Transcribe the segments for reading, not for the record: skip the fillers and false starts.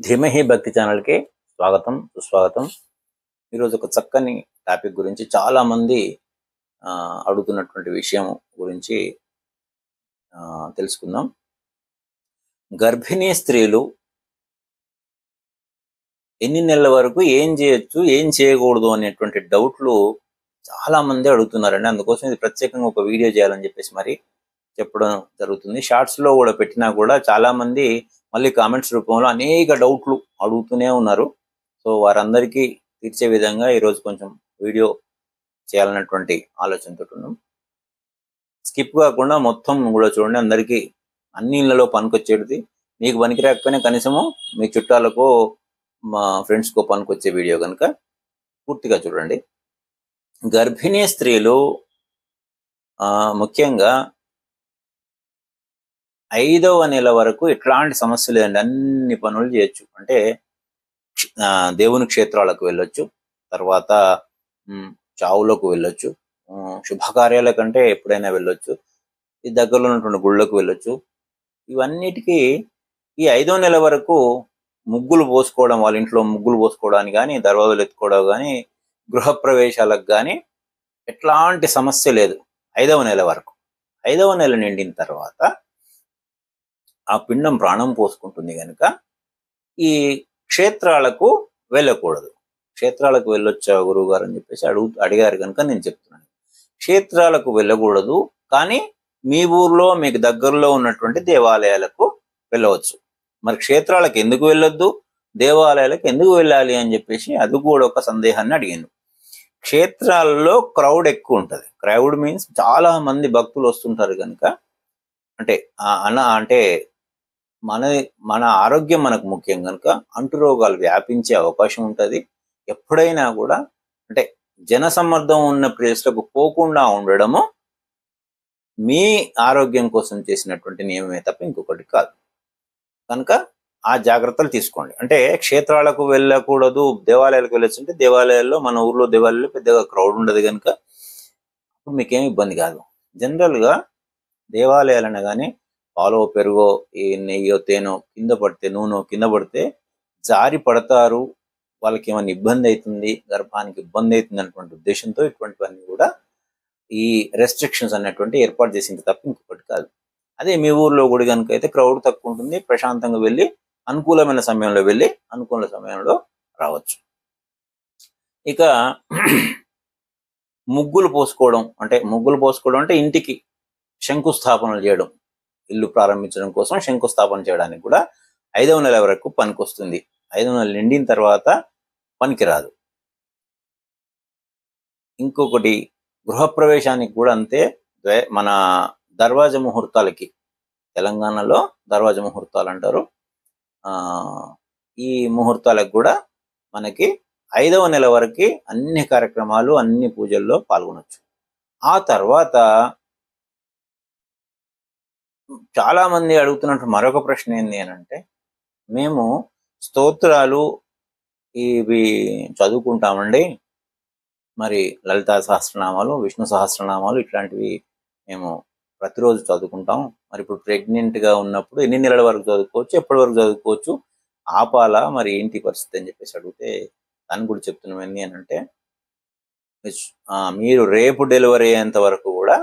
ధీమహి భక్తి ఛానల్కి స్వాగతం సుస్వాగతం. ఈరోజు ఒక చక్కని టాపిక్ గురించి చాలామంది అడుగుతున్నటువంటి విషయం గురించి తెలుసుకుందాం. గర్భిణీ స్త్రీలు ఎన్ని నెలల వరకు ఏం చేయొచ్చు, ఏం చేయకూడదు అనేటువంటి డౌట్లు చాలామంది అడుగుతున్నారండి. అందుకోసం ఇది ప్రత్యేకంగా ఒక వీడియో చేయాలని చెప్పేసి మరి చెప్పడం జరుగుతుంది. షార్ట్స్లో కూడా పెట్టినా కూడా చాలామంది మళ్ళీ కామెంట్స్ రూపంలో అనేక డౌట్లు అడుగుతూనే ఉన్నారు. సో వారందరికీ తీర్చే విధంగా ఈరోజు కొంచెం వీడియో చేయాలన్నటువంటి ఆలోచనతో ఉన్నాం. స్కిప్ కాకుండా మొత్తం కూడా చూడండి. అందరికీ అన్ని ఇళ్లలో పనికొచ్చేది, మీకు పనికి రాకపోయినా కనీసము మీ చుట్టాలకు మా ఫ్రెండ్స్కో పనికొచ్చే వీడియో కనుక పూర్తిగా చూడండి. గర్భిణీ స్త్రీలు ముఖ్యంగా 5వ నెల వరకు ఎట్లాంటి సమస్య లేదండి. అన్ని పనులు చేయొచ్చు. అంటే దేవుని క్షేత్రాలకు వెళ్ళొచ్చు, తర్వాత చావులకు వెళ్ళొచ్చు, శుభకార్యాల కంటే ఎప్పుడైనా వెళ్ళొచ్చు, ఈ దగ్గరలో ఉన్నటువంటి గుళ్ళకు వెళ్ళొచ్చు. ఇవన్నిటికీ ఈ 5వ నెల వరకు ముగ్గులు పోసుకోవడం, వాళ్ళ ఇంట్లో ముగ్గులు పోసుకోవడానికి కానీ, దర్వాజాలు ఎత్తుకోవడం కానీ, గృహప్రవేశాలకు కానీ ఎట్లాంటి సమస్య లేదు 5వ నెల వరకు. 5వ నెల నిండిన తర్వాత ఆ పిండం ప్రాణం పోసుకుంటుంది కనుక ఈ క్షేత్రాలకు వెళ్ళకూడదు. క్షేత్రాలకు వెళ్ళొచ్చా గురువు గారు అని చెప్పేసి అడిగారు కనుక నేను చెప్తున్నాను. క్షేత్రాలకు వెళ్ళకూడదు, కానీ మీ ఊర్లో మీకు దగ్గరలో ఉన్నటువంటి దేవాలయాలకు వెళ్ళవచ్చు. మరి క్షేత్రాలకు ఎందుకు వెళ్ళొద్దు, దేవాలయాలకు ఎందుకు వెళ్ళాలి అని చెప్పేసి అది కూడా ఒక సందేహాన్ని అడిగాను. క్షేత్రాల్లో క్రౌడ్ ఎక్కువ ఉంటుంది. క్రౌడ్ మీన్స్ చాలా మంది భక్తులు వస్తుంటారు కనుక, అంటే మన ఆరోగ్యం మనకు ముఖ్యం కనుక అంటురోగాలు వ్యాపించే అవకాశం ఉంటుంది. ఎప్పుడైనా కూడా అంటే జనసమ్మర్దం ఉన్న ప్లేస్లకు పోకుండా ఉండడము మీ ఆరోగ్యం కోసం చేసినటువంటి నియమమే తప్ప ఇంకొకటి కాదు. కనుక ఆ జాగ్రత్తలు తీసుకోండి. అంటే క్షేత్రాలకు వెళ్ళకూడదు, దేవాలయాలకు వెళ్ళొచ్చు. అంటే దేవాలయాల్లో, మన ఊర్లో దేవాలయాల్లో పెద్దగా క్రౌడ్ ఉండదు కనుక అప్పుడు మీకేం ఇబ్బంది కాదు. జనరల్గా దేవాలయాలు అనగానే పాలో, పెరుగో, ఈ నెయ్యో, తేనో కింద పడితే, నూనె కింద పడితే జారి పడతారు, వాళ్ళకి ఏమైనా ఇబ్బంది అవుతుంది, గర్భానికి ఇబ్బంది అవుతుంది అన్నటువంటి ఉద్దేశంతో ఇటువంటివన్నీ కూడా ఈ రెస్ట్రిక్షన్స్ అన్నటువంటి ఏర్పాటు చేసింది తప్ప ఇంకొకటి కాదు. అదే మీ ఊర్లో గుడి కనుక అయితే క్రౌడ్ తక్కువ ఉంటుంది, ప్రశాంతంగా వెళ్ళి అనుకూలమైన సమయంలో వెళ్ళి అనుకూల సమయంలో రావచ్చు. ఇక ముగ్గులు పోసుకోవడం అంటే ఇంటికి శంకుస్థాపనలు చేయడం, ఇల్లు ప్రారంభించడం కోసం శంకుస్థాపన చేయడానికి కూడా 5వ నెల వరకు పనికొస్తుంది. 5వ నెల నిండిన తర్వాత పనికిరాదు. ఇంకొకటి గృహప్రవేశానికి కూడా అంతే. మన దర్వాజ ముహూర్తాలకి, తెలంగాణలో దర్వాజ ముహూర్తాలు అంటారు, ఈ ముహూర్తాలకు కూడా మనకి 5వ నెల వరకు అన్ని కార్యక్రమాలు, అన్ని పూజల్లో పాల్గొనవచ్చు. ఆ తర్వాత చాలా మంది అడుగుతున్నట్టు మరొక ప్రశ్న ఏంటి అని అంటే, మేము స్తోత్రాలు ఇవి చదువుకుంటామండి, మరి లలితా సహస్రనామాలు, విష్ణు సహస్రనామాలు ఇట్లాంటివి మేము ప్రతిరోజు చదువుకుంటాం. మరి ఇప్పుడు ప్రెగ్నెంట్గా ఉన్నప్పుడు ఎన్ని నెలల వరకు చదువుకోవచ్చు, ఎప్పటి వరకు చదువుకోవచ్చు, ఆపాలా, మరి ఏంటి పరిస్థితి అని చెప్పేసి అడిగితే దాన్ని కూడా చెప్తున్నాం. ఏంటి అని అంటే, మీరు రేపు డెలివరీ అయ్యేంత వరకు కూడా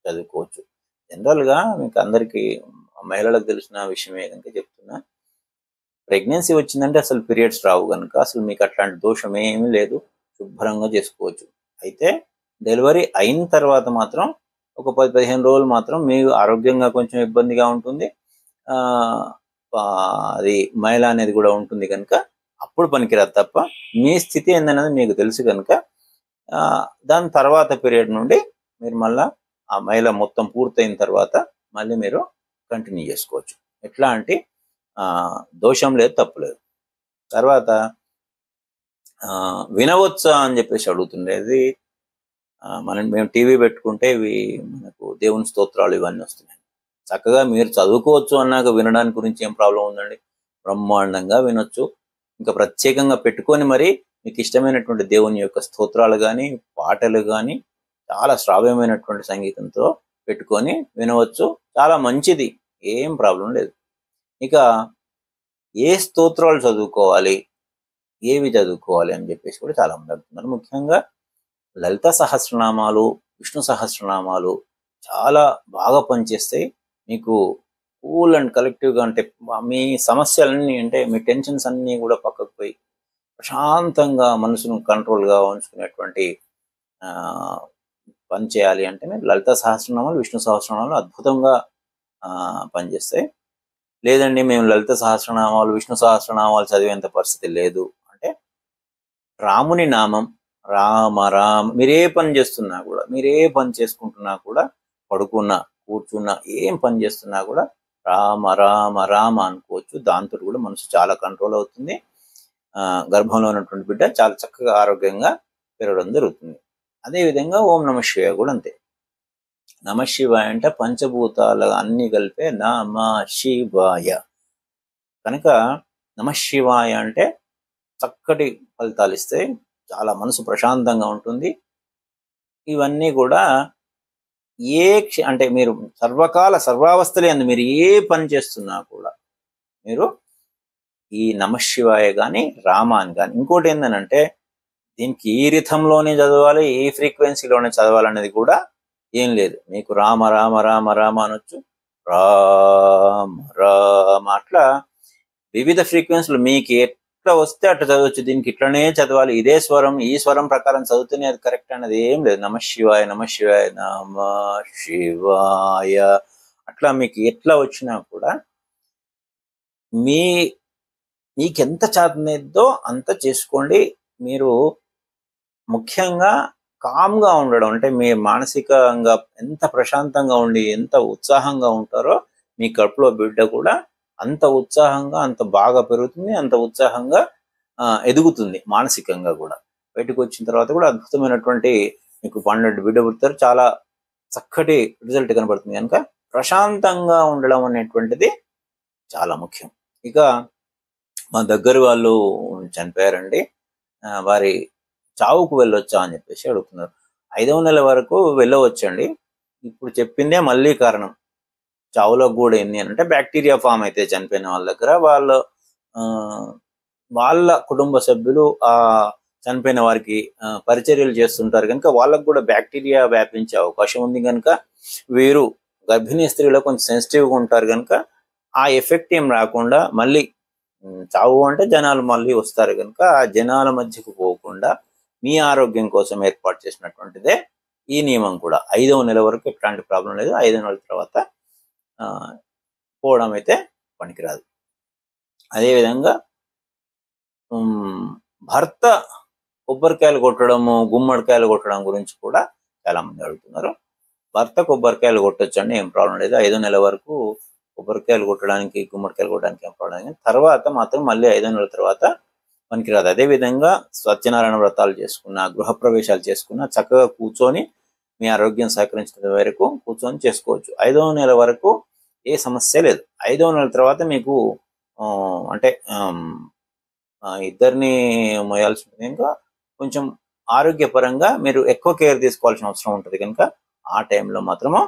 చదువుకోవచ్చు. జనరల్గా మీకు అందరికీ మహిళలకు తెలిసిన విషయమే కనుక చెప్తున్నా. ప్రెగ్నెన్సీ వచ్చిందంటే అసలు పీరియడ్స్ రావు కనుక అసలు మీకు అట్లాంటి దోషం ఏమీ లేదు, శుభ్రంగా చేసుకోవచ్చు. అయితే డెలివరీ అయిన తర్వాత మాత్రం ఒక 10-15 రోజులు మాత్రం మీకు ఆరోగ్యంగా కొంచెం ఇబ్బందిగా ఉంటుంది, అది మైల అనేది కూడా ఉంటుంది కనుక అప్పుడు పనికిరాదు తప్ప మీ స్థితి ఏందనేది మీకు తెలుసు కనుక దాని తర్వాత పీరియడ్ నుండి మీరు మళ్ళీ ఆ మైల మొత్తం పూర్తయిన తర్వాత మళ్ళీ మీరు కంటిన్యూ చేసుకోవచ్చు. ఎట్లా అంటే దోషం లేదు, తప్పు లేదు. తర్వాత వినవచ్చా అని చెప్పేసి అడుగుతుండేది. మేము టీవీ పెట్టుకుంటే ఇవి మనకు దేవుని స్తోత్రాలు ఇవన్నీ వస్తున్నాయి. చక్కగా మీరు చదువుకోవచ్చు అన్నాక వినడానికి గురించి ఏం ప్రాబ్లం ఉందండి? బ్రహ్మాండంగా వినొచ్చు. ఇంకా ప్రత్యేకంగా పెట్టుకొని మరి మీకు ఇష్టమైనటువంటి దేవుని యొక్క స్తోత్రాలు కానీ, పాటలు కానీ చాలా శ్రావ్యమైనటువంటి సంగీతంతో పెట్టుకొని వినవచ్చు. చాలా మంచిది, ఏం ప్రాబ్లం లేదు. ఇక ఏ స్తోత్రాలు చదువుకోవాలి, ఏవి చదువుకోవాలి అని చెప్పేసి కూడా చాలా మంది అడుగుతున్నారు. ముఖ్యంగా లలిత సహస్రనామాలు, విష్ణు సహస్రనామాలు చాలా బాగా పనిచేస్తాయి. మీకు కూల్ అండ్ కలెక్టివ్గా, అంటే మీ సమస్యలన్నీ, అంటే మీ టెన్షన్స్ అన్నీ కూడా పక్కకు పోయి ప్రశాంతంగా మనసును కంట్రోల్గా ఉంచుకునేటువంటి పని చేయాలి అంటే మీరు లలిత సహస్రనామాలు, విష్ణు సహస్రనామాలు అద్భుతంగా పనిచేస్తాయి. లేదండి మేము లలిత సహస్రనామాలు, విష్ణు సహస్రనామాలు చదివేంత పరిస్థితి లేదు అంటే రాముని నామం, రామ రామ, మీరే పని చేస్తున్నా కూడా, మీరే పని చేసుకుంటున్నా కూడా, పడుకున్నా కూర్చున్నా ఏం పని చేస్తున్నా కూడా రామ రామ రామ అనుకోవచ్చు. దాంతో కూడా మనసు చాలా కంట్రోల్ అవుతుంది. గర్భంలో ఉన్నటువంటి బిడ్డ చాలా చక్కగా ఆరోగ్యంగా పెరగడం జరుగుతుంది. అదేవిధంగా ఓం నమ శివాయ కూడా అంతే. నమ శివాయ అంటే పంచభూతాలు అన్ని కలిపే నమ శివాయ. కనుక నమ శివాయ అంటే చక్కటి ఫలితాలు ఇస్తాయి, చాలా మనసు ప్రశాంతంగా ఉంటుంది. ఇవన్నీ కూడా అంటే మీరు సర్వకాల సర్వావస్థలే అందు మీరు ఏ పని చేస్తున్నా కూడా మీరు ఈ నమశివాయ కానీ రామాని కానీ, ఇంకోటి ఏంటంటే దీనికి ఈ రిథంలోనే చదవాలి, ఈ ఫ్రీక్వెన్సీలోనే చదవాలనేది కూడా ఏం లేదు. మీకు రామ రామ రామ రామ అనొచ్చు, రామ రామ, అట్లా వివిధ ఫ్రీక్వెన్సీలు మీకు ఎట్లా వస్తే అట్లా చదవచ్చు. దీనికి ఇట్లనే చదవాలి, ఇదే స్వరం, ఈ స్వరం ప్రకారం చదువుతూనే అది కరెక్ట్ అనేది ఏం లేదు. నమ శివాయ నమ శివాయ నమ శివాయ, అట్లా మీకు ఎట్లా వచ్చినా కూడా మీకెంత చేతనైద్దో అంత చేసుకోండి. మీరు ముఖ్యంగా కామ్గా ఉండడం, అంటే మీ మానసికంగా ఎంత ప్రశాంతంగా ఉండి ఎంత ఉత్సాహంగా ఉంటారో మీ కడుపులో బిడ్డ కూడా అంత ఉత్సాహంగా, అంత బాగా పెరుగుతుంది, అంత ఉత్సాహంగా ఎదుగుతుంది. మానసికంగా కూడా బయటకు వచ్చిన తర్వాత కూడా అద్భుతమైనటువంటి మీకు 12 బిడ్డ పుడతారు, చాలా చక్కటి రిజల్ట్ కనబడుతుంది. కనుక ప్రశాంతంగా ఉండడం అనేటువంటిది చాలా ముఖ్యం. ఇక మా దగ్గర వాళ్ళు చనిపోయారండి, వారి చావుకు వెళ్ళొచ్చా అని చెప్పేసి అడుగుతున్నారు. 5వ నెల వరకు వెళ్ళవచ్చండి. ఇప్పుడు చెప్పిందే మళ్ళీ కారణం. చావులకు కూడా ఏంది అంటే బ్యాక్టీరియా ఫామ్ అయితే చనిపోయిన వాళ్ళ దగ్గర వాళ్ళ కుటుంబ సభ్యులు ఆ చనిపోయిన వారికి పరిచర్యలు చేస్తుంటారు కనుక వాళ్ళకు కూడా బ్యాక్టీరియా వ్యాపించే అవకాశం ఉంది. కనుక వీరు గర్భిణీ స్త్రీలో కొంచెం సెన్సిటివ్గా ఉంటారు కనుక ఆ ఎఫెక్ట్ ఏం రాకుండా, మళ్ళీ చావు అంటే జనాలు మళ్ళీ వస్తారు కనుక ఆ జనాల మధ్యకు పోకుండా మీ ఆరోగ్యం కోసం ఏర్పాటు చేసినటువంటిదే ఈ నియమం కూడా. 5వ నెల వరకు ఎట్లాంటి ప్రాబ్లం లేదు. 5వ నెల తర్వాత పోవడం అయితే పనికిరాదు. అదేవిధంగా భర్త కొబ్బరికాయలు కొట్టడము, గుమ్మడికాయలు కొట్టడం గురించి కూడా చాలా మంది అడుగుతున్నారు. భర్త కొబ్బరికాయలు కొట్టొచ్చండి, ఏం ప్రాబ్లం లేదు. 5వ నెల వరకు కొబ్బరికాయలు కొట్టడానికి, గుమ్మడికాయలు కొట్టడానికి ఏం ప్రాబ్లం లేదు. తర్వాత మాత్రం మళ్ళీ 5వ నెల తర్వాత పనికిరాదు. అదేవిధంగా సత్యనారాయణ వ్రతాలు చేసుకున్నా, గృహప్రవేశాలు చేసుకున్నా చక్కగా కూర్చొని మీ ఆరోగ్యం సహకరించిన వరకు కూర్చొని చేసుకోవచ్చు. 5వ నెల వరకు ఏ సమస్య లేదు. 5వ నెల తర్వాత మీకు అంటే ఇద్దరిని మోయాల్సి ఉంటుంది. ఇంకా కొంచెం ఆరోగ్యపరంగా మీరు ఎక్కువ కేర్ తీసుకోవాల్సిన అవసరం ఉంటుంది కనుక ఆ టైంలో మాత్రము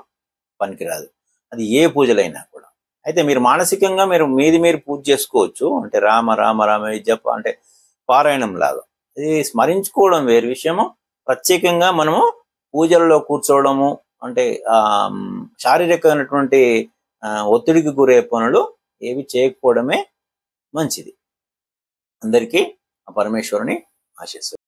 పనికిరాదు. అది ఏ పూజలైనా కూడా. అయితే మీరు మానసికంగా మీరు పూజ చేసుకోవచ్చు. అంటే రామ రామ రామ జప అంటే పారాయణం లాగా ఇది స్మరించుకోవడం వేరు విషయము. ప్రత్యేకంగా మనము పూజలలో కూర్చోవడము అంటే శారీరకమైనటువంటి ఒత్తిడికి గురయ్యే పనులు ఏవి చేయకపోవడమే మంచిది. అందరికీ ఆ పరమేశ్వరుని ఆశీస్సులు.